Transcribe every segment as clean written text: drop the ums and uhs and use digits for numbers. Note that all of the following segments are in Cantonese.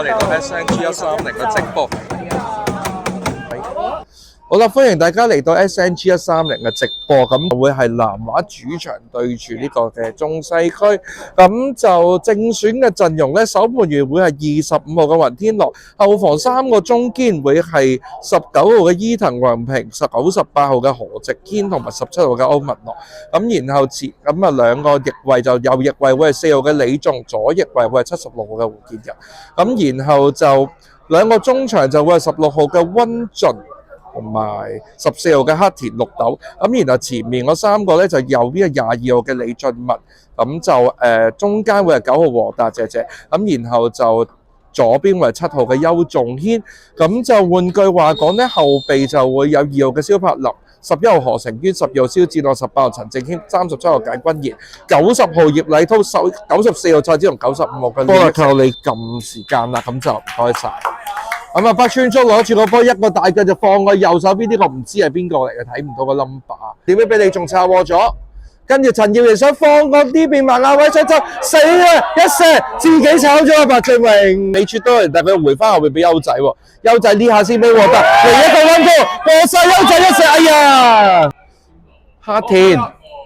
嚟到 SNG130嘅直播。好啦，歡迎大家嚟到 SNG130嘅直播，咁會係南華主場對住呢個嘅中西區，咁就正選嘅陣容呢，守門員會係25號嘅雲天樂，後防3個中堅會係19號嘅伊藤宏平、98號嘅何直堅同埋17號嘅歐文樂，咁然後咁啊兩個翼位就右翼位會係4號嘅李仲，左翼位會係76號嘅胡建日，咁然後就兩個中場就會係16號嘅溫俊同埋14號嘅黑田綠豆，咁然後前面嗰3個咧就有呢個22號嘅李俊文，咁就中間會係9號和達姐姐，咁然後就左邊會係7號嘅邱仲軒，咁就換句話講咧，後備就會有2號嘅蕭柏林、11號何成淵、12號蕭志樂、18號陳正軒、37號簡君賢、90號葉禮濤、94號蔡子龍、95號嘅。不過靠你撳時間啦，咁就唔該晒。咁啊，北川竹攞住個波，一個大腳就放喺右手邊，呢個唔知係邊個嚟嘅，睇唔到個 number。點樣俾你仲抄禍咗？跟住陳耀瑩想放過呢邊埋亞位想走，死啦！一射自己炒咗啊！白俊榮尾處多人，但係佢回翻後邊俾優仔喎，優仔呢下先俾獲得，嚟一個溫高過曬優仔一射，哎呀！黑田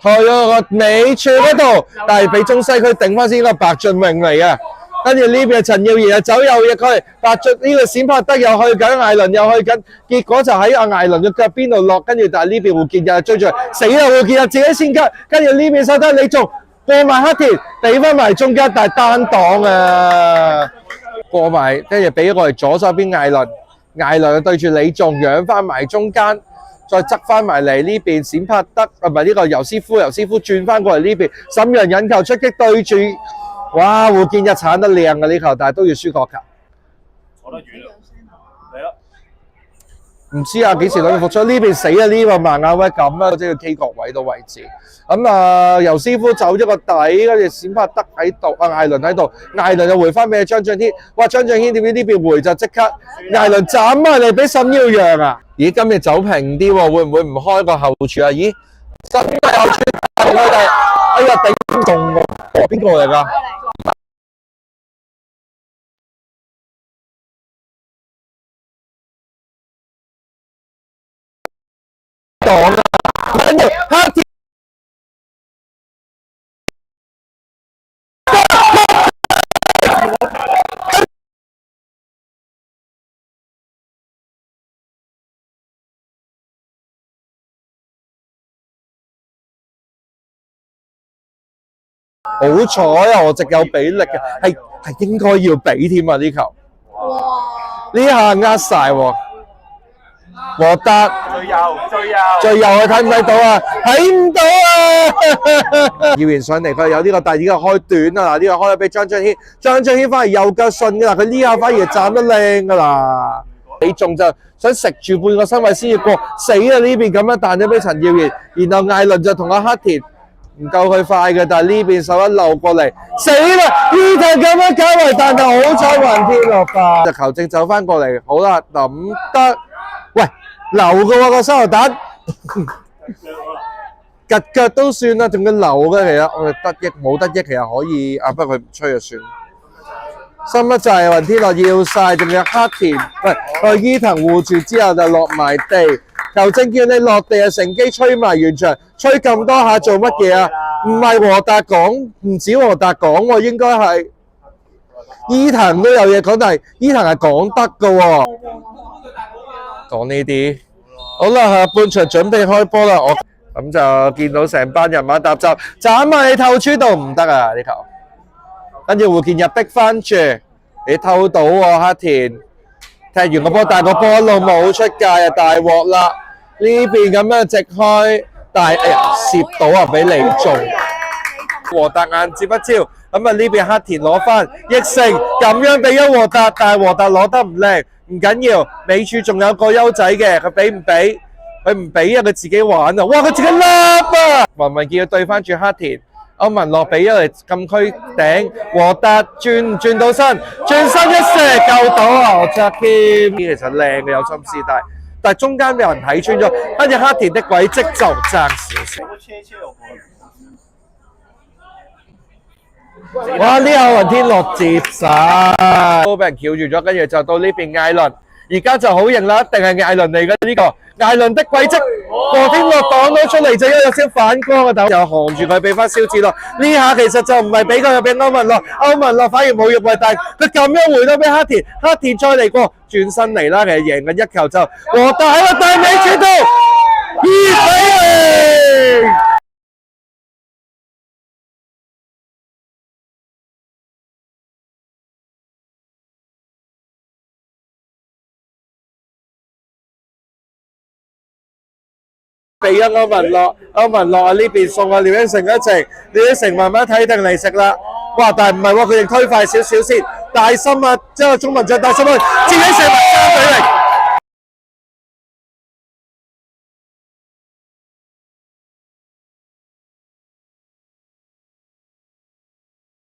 去咗個尾處嗰度，但係俾中西區頂翻先，個白俊榮嚟嘅。跟住呢邊陳耀儀走右翼區，白俊呢個閃拍得又去緊，艾倫又去緊，結果就喺阿艾倫嘅腳邊度落，跟住但係呢邊胡建日追住死啦！胡建日自己先吉，跟住呢邊收得李仲過埋黑田，俾翻埋中間，但係單擋啊！過埋跟住俾我哋左手邊艾倫，艾倫對住李仲養翻埋中間，再側翻埋嚟呢邊閃拍得，唔係呢個尤師傅轉翻過嚟呢邊，沈陽引球出擊對住。哇！胡建日鏟得靚啊呢球，但係都要輸角球。坐得遠啊！嚟啦！唔知啊，幾時攞到復出？呢邊死啊！呢個萬亞威咁啊，即係 K 角位到位置。咁啊，尤師傅走咗個底，跟住閃拍得喺度，阿艾倫喺度，艾倫就回翻俾張俊軒。哇！張俊軒點知呢邊回就即刻艾倫斬埋嚟俾沈耀陽啊！咦，今日走平啲喎，會唔會唔開個後柱啊？咦，沈耀後柱佢哋，哎呀頂中喎！邊個嚟㗎？擋啊！跟住黑田好彩啊！我直有俾力嘅，係應該要俾添啊！呢球，呢下呃晒喎。獲得最右啊！睇唔睇到啊？睇唔到啊！耀賢上嚟，佢有呢個，但係呢個開短啊！嗱，呢個開咗俾張俊軒，張俊軒反而右腳順㗎啦，佢呢下反而站得靚㗎啦。你仲就想食住半個身位先至過，死啊！呢邊咁樣彈咗俾陳耀賢，然後艾倫就同阿黑田唔夠佢快嘅，但係呢邊手一漏過嚟，死啦！呢球咁樣搞為，但係好彩雲天樂吧，就球證走翻過嚟，好啦，諗得。喂，流嘅喎個手榴彈，趌腳都算啦，仲要流嘅其實，我哋得益冇得益，其實可以啊，不過佢唔吹就算。深一就係雲天樂要晒，仲有黑田，喂，伊藤護住之後就落埋地，球證叫你落地啊，乘機吹埋完場，吹咁多下做乜嘢啊？唔係和達講，唔止和達講喎，應該係伊藤都有嘢講，但係伊藤係講得嘅喎。講呢啲，好啦，下半場準備開波啦，我咁就見到成班人馬搭閘，斬埋你透出度唔得啊呢球，跟住胡建日逼翻住，你偷到喎黑田，踢完個波，但係個波一路冇出界啊，大鑊啦！呢邊咁樣直開，但係哎呀攝到啊，俾李仲，和達眼接一招，咁啊呢邊黑田攞翻，益成咁樣俾咗和達，但係和達攞得唔靚。唔緊要，尾處仲有個優仔嘅，佢俾唔俾？佢唔俾啊！佢自己玩啊！哇！佢自己笠啊！文文叫佢對翻住黑田，歐文樂俾咗嚟禁區頂，和達轉到身，轉身一射救到啊！我真係添，其實靚嘅有心思，但係中間有人睇穿咗，跟住黑田的軌跡就爭少少。哇！呢下雲天樂接晒，都俾人翹住咗，跟住就到呢邊艾倫，而家就好型啦，一定係艾倫嚟嘅呢個艾倫的軌跡，何天樂擋咗出嚟就有少反光嘅，但又扛住佢俾翻蕭子樂，呢下其實就唔係俾佢，又俾歐文樂，歐文樂反而冇入圍，但係佢咁樣回到俾黑田，黑田再嚟過轉身嚟啦，其實贏緊一球就和大喺個大尾轉到2-0。俾咗歐文樂啊呢邊送啊廖英成一程，廖英成慢慢睇定嚟食啦。哇！但係唔係喎，佢哋推快少少先，大心啊，即係中文就大心去，自己射埋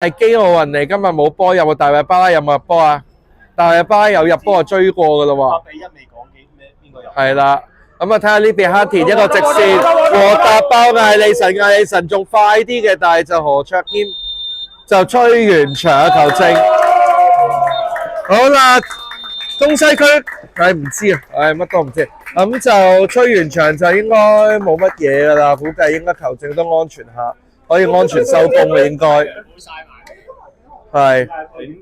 3-0。係基奧雲嚟，今日冇波入，大衛巴拉有冇入波啊？大衛巴拉有入波就追過噶啦喎。8-1未講邊個入？係啦。咁啊，睇下呢邊黑田一個直線，和達爆艾利臣仲快啲嘅，但係就何卓謙就吹完場球證。好啦，中西區唔知啊，乜都唔知。咁就吹完場就應該冇乜嘢噶啦，估計應該球證都安全下，可以安全收工嘅應該。係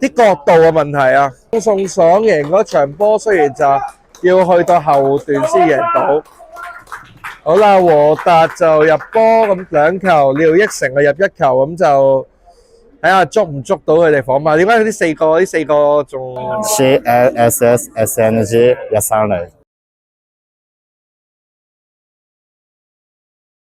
啲角度嘅問題啊，宋爽贏嗰場波雖然就要去到後段先贏到。好啦，和達就入波，咁2球，廖益成就入1球，咁就睇下捉唔捉到佢哋訪問。點解呢4個仲？ CSSNG 一3嚟。